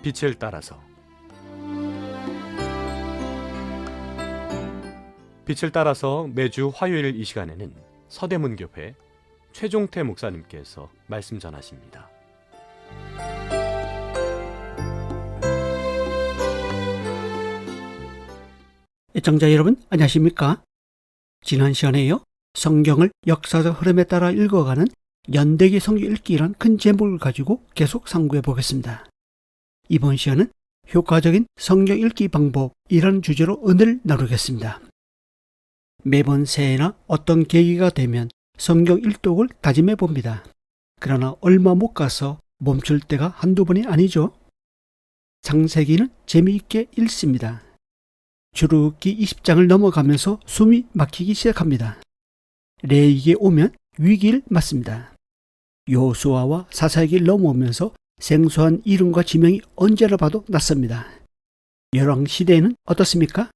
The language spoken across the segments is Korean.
빛을 따라서. 빛을 따라서 매주 화요일 이 시간에는 서대문교회 최종태 목사님께서 말씀 전하십니다. 애청자 여러분, 안녕하십니까? 지난 시간에요, 성경을 역사적 흐름에 따라 읽어가는 연대기 성경 읽기란 큰 제목을 가지고 계속 상고해 보겠습니다. 이번 시간은 효과적인 성경 읽기 방법이라는 주제로 은혜를 나누겠습니다. 매번 새해나 어떤 계기가 되면 성경 일독을 다짐해 봅니다. 그러나 얼마 못 가서 멈출 때가 한두 번이 아니죠. 창세기는 재미있게 읽습니다. 출애굽기 20장을 넘어가면서 숨이 막히기 시작합니다. 레위기에 오면 위기를 맞습니다. 여호수아와 사사기를 넘어오면서 생소한 이름과 지명이 언제나 봐도 낯섭니다. 열왕 시대에는 어떻습니까?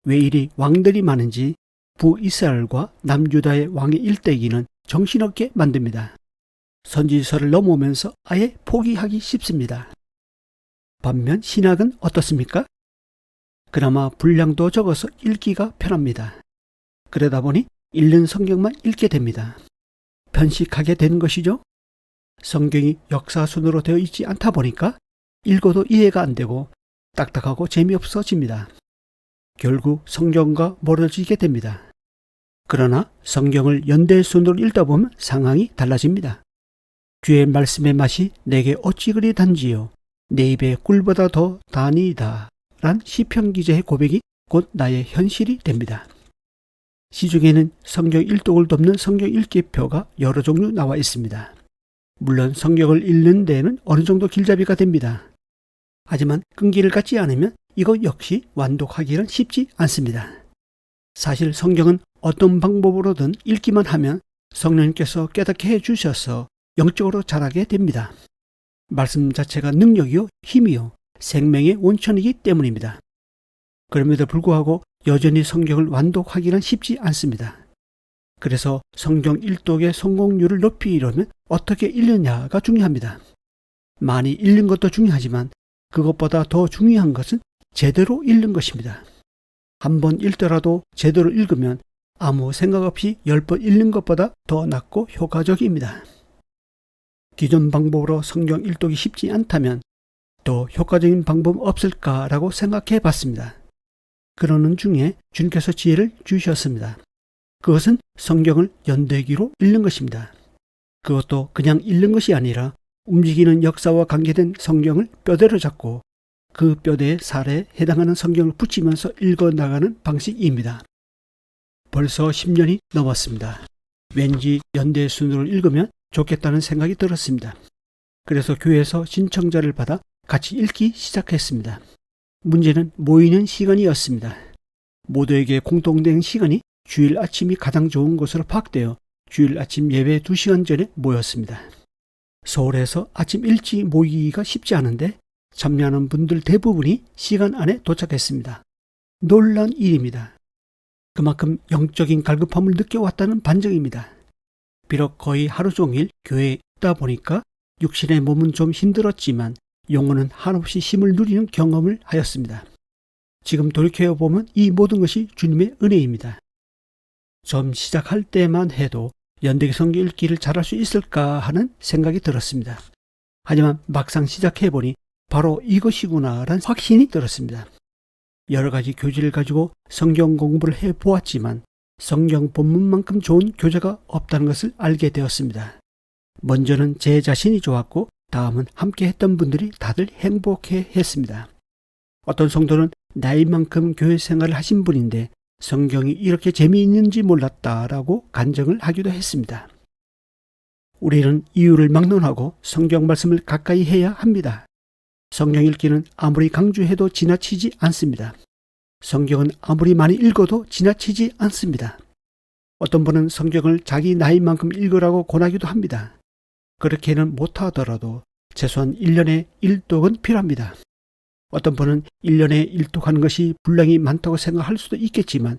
왜 이리 왕들이 많은지 북이스라엘과 남유다의 왕의 일대기는 정신없게 만듭니다. 선지서를 넘어오면서 아예 포기하기 쉽습니다. 반면 신학은 어떻습니까? 그나마 분량도 적어서 읽기가 편합니다. 그러다 보니 읽는 성경만 읽게 됩니다. 편식하게 되는 것이죠. 성경이 역사순으로 되어 있지 않다 보니까 읽어도 이해가 안 되고 딱딱하고 재미없어집니다. 결국 성경과 멀어지게 됩니다. 그러나 성경을 연대순으로 읽다 보면 상황이 달라집니다. 주의 말씀의 맛이 내게 어찌 그리 단지요 내 입에 꿀보다 더 다니이다 란 시편 기자의 고백이 곧 나의 현실이 됩니다. 시중에는 성경 일독을 돕는 성경 읽기표가 여러 종류 나와 있습니다. 물론 성경을 읽는 데에는 어느 정도 길잡이가 됩니다. 하지만 끈기를 갖지 않으면 이것 역시 완독하기는 쉽지 않습니다. 사실 성경은 어떤 방법으로든 읽기만 하면 성령님께서 깨닫게 해주셔서 영적으로 자라게 됩니다. 말씀 자체가 능력이요 힘이요 생명의 원천이기 때문입니다. 그럼에도 불구하고 여전히 성경을 완독하기는 쉽지 않습니다. 그래서 성경 일독의 성공률을 높이려면 어떻게 읽느냐가 중요합니다. 많이 읽는 것도 중요하지만 그것보다 더 중요한 것은 제대로 읽는 것입니다. 한 번 읽더라도 제대로 읽으면 아무 생각 없이 10번 읽는 것보다 더 낫고 효과적입니다. 기존 방법으로 성경 일독이 쉽지 않다면 더 효과적인 방법 없을까라고 생각해 봤습니다. 그러는 중에 주님께서 지혜를 주셨습니다. 그것은 성경을 연대기로 읽는 것입니다. 그것도 그냥 읽는 것이 아니라 움직이는 역사와 관계된 성경을 뼈대로 잡고 그 뼈대의 살에 해당하는 성경을 붙이면서 읽어나가는 방식입니다. 벌써 10년이 넘었습니다. 왠지 연대순으로 읽으면 좋겠다는 생각이 들었습니다. 그래서 교회에서 신청자를 받아 같이 읽기 시작했습니다. 문제는 모이는 시간이었습니다. 모두에게 공통된 시간이 주일 아침이 가장 좋은 것으로 파악되어 주일 아침 예배 2시간 전에 모였습니다. 서울에서 아침 일찍 모이기가 쉽지 않은데 참여하는 분들 대부분이 시간 안에 도착했습니다. 놀란 일입니다. 그만큼 영적인 갈급함을 느껴왔다는 반증입니다. 비록 거의 하루 종일 교회에 있다 보니까 육신의 몸은 좀 힘들었지만 영혼은 한없이 힘을 누리는 경험을 하였습니다. 지금 돌이켜보면 이 모든 것이 주님의 은혜입니다. 처음 시작할 때만 해도 연대기 성경 읽기를 잘할 수 있을까 하는 생각이 들었습니다. 하지만 막상 시작해보니 바로 이것이구나라는 확신이 들었습니다. 여러 가지 교재를 가지고 성경 공부를 해보았지만 성경 본문만큼 좋은 교재가 없다는 것을 알게 되었습니다. 먼저는 제 자신이 좋았고 다음은 함께 했던 분들이 다들 행복해 했습니다. 어떤 성도는 나이만큼 교회 생활을 하신 분인데 성경이 이렇게 재미있는지 몰랐다라고 간증을 하기도 했습니다. 우리는 이유를 막론하고 성경 말씀을 가까이 해야 합니다. 성경 읽기는 아무리 강조해도 지나치지 않습니다. 성경은 아무리 많이 읽어도 지나치지 않습니다. 어떤 분은 성경을 자기 나이만큼 읽으라고 권하기도 합니다. 그렇게는 못하더라도 최소한 1년에 1독은 필요합니다. 어떤 분은 1년에 1독하는 것이 분량이 많다고 생각할 수도 있겠지만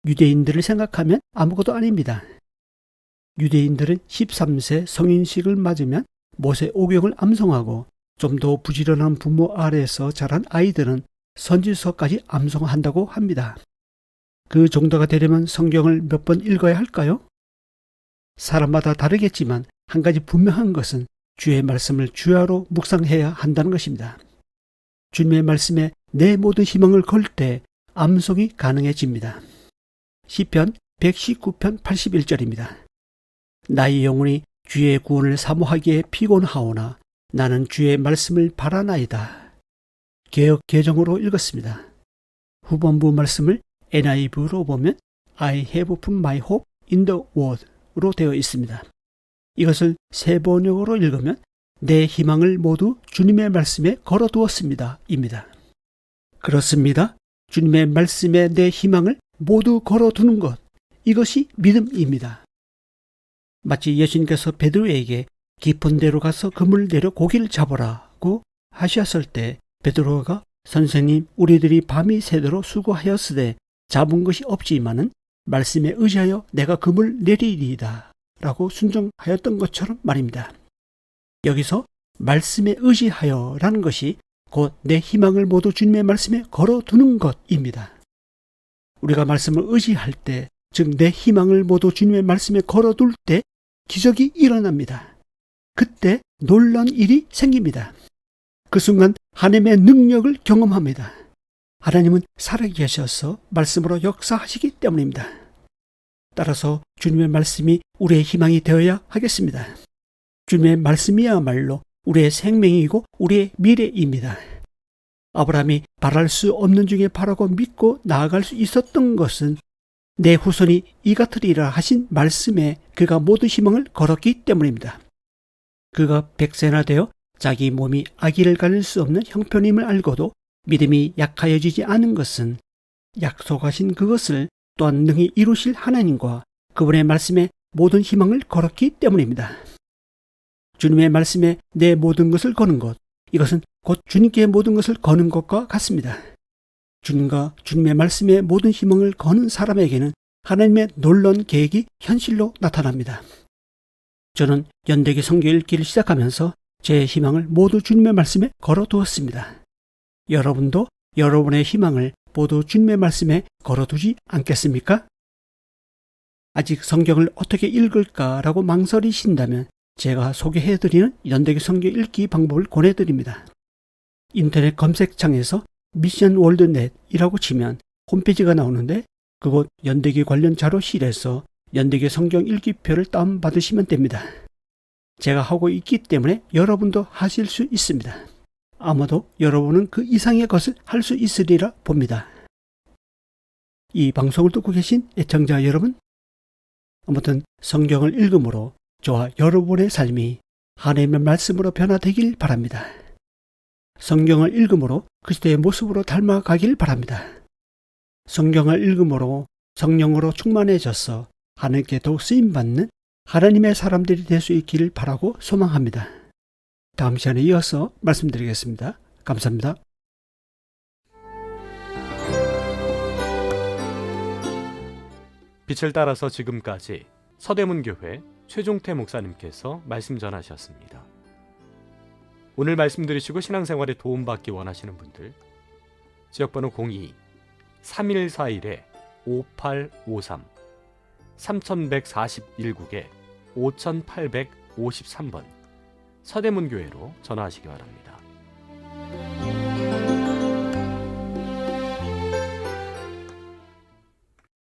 유대인들을 생각하면 아무것도 아닙니다. 유대인들은 13세 성인식을 맞으면 모세 오경을 암송하고 좀 더 부지런한 부모 아래에서 자란 아이들은 선지서까지 암송한다고 합니다. 그 정도가 되려면 성경을 몇 번 읽어야 할까요? 사람마다 다르겠지만 한 가지 분명한 것은 주의 말씀을 주야로 묵상해야 한다는 것입니다. 주님의 말씀에 내 모든 희망을 걸 때 암송이 가능해집니다. 시편 119편 81절입니다. 나의 영혼이 주의 구원을 사모하기에 피곤하오나 나는 주의 말씀을 바라나이다. 개역 개정으로 읽었습니다. 후반부 말씀을 NIV로 보면 I have put my hope in the word로 되어 있습니다. 이것을 세번역으로 읽으면 내 희망을 모두 주님의 말씀에 걸어두었습니다. 입니다. 그렇습니다. 주님의 말씀에 내 희망을 모두 걸어두는 것, 이것이 믿음입니다. 마치 예수님께서 베드로에게 깊은 데로 가서 그물 내려 고기를 잡으라고 하셨을 때 베드로가 선생님 우리들이 밤이 새도록 수고하였으되 잡은 것이 없지만은 말씀에 의지하여 내가 그물 내리리이다 라고 순종하였던 것처럼 말입니다. 여기서 말씀에 의지하여 라는 것이 곧 내 희망을 모두 주님의 말씀에 걸어두는 것입니다. 우리가 말씀을 의지할 때, 즉 내 희망을 모두 주님의 말씀에 걸어둘 때 기적이 일어납니다. 그때 놀라운 일이 생깁니다. 그 순간 하나님의 능력을 경험합니다. 하나님은 살아계셔서 말씀으로 역사하시기 때문입니다. 따라서 주님의 말씀이 우리의 희망이 되어야 하겠습니다. 주님의 말씀이야말로 우리의 생명이고 우리의 미래입니다. 아브라함이 바랄 수 없는 중에 바라고 믿고 나아갈 수 있었던 것은 내 후손이 이 같으리라 하신 말씀에 그가 모든 희망을 걸었기 때문입니다. 그가 100세나 되어 자기 몸이 아기를 가릴 수 없는 형편임을 알고도 믿음이 약하여지지 않은 것은 약속하신 그것을 또한 능히 이루실 하나님과 그분의 말씀에 모든 희망을 걸었기 때문입니다. 주님의 말씀에 내 모든 것을 거는 것, 이것은 곧 주님께 모든 것을 거는 것과 같습니다. 주님과 주님의 말씀에 모든 희망을 거는 사람에게는 하나님의 놀라운 계획이 현실로 나타납니다. 저는 연대기 성경 읽기를 시작하면서 제 희망을 모두 주님의 말씀에 걸어두었습니다. 여러분도 여러분의 희망을 모두 주님의 말씀에 걸어두지 않겠습니까? 아직 성경을 어떻게 읽을까라고 망설이신다면 제가 소개해드리는 연대기 성경 읽기 방법을 권해드립니다. 인터넷 검색창에서 미션 월드넷이라고 치면 홈페이지가 나오는데 그곳 연대기 관련 자료실에서 연대기 성경 읽기표를 다운받으시면 됩니다. 제가 하고 있기 때문에 여러분도 하실 수 있습니다. 아마도 여러분은 그 이상의 것을 할 수 있으리라 봅니다. 이 방송을 듣고 계신 애청자 여러분, 아무튼 성경을 읽음으로 저와 여러분의 삶이 하나님의 말씀으로 변화되길 바랍니다. 성경을 읽음으로 그리스도의 모습으로 닮아가길 바랍니다. 성경을 읽음으로 성령으로 충만해져서 하나님께 더욱 쓰임받는 하나님의 사람들이 될 수 있기를 바라고 소망합니다. 다음 시간에 이어서 말씀드리겠습니다. 감사합니다. 빛을 따라서 지금까지 서대문교회 최종태 목사님께서 말씀 전하셨습니다. 오늘 말씀 들으시고 신앙생활에 도움받기 원하시는 분들 지역번호 02-3141-5853 3141국에 5853번 서대문교회로 전화하시기 바랍니다.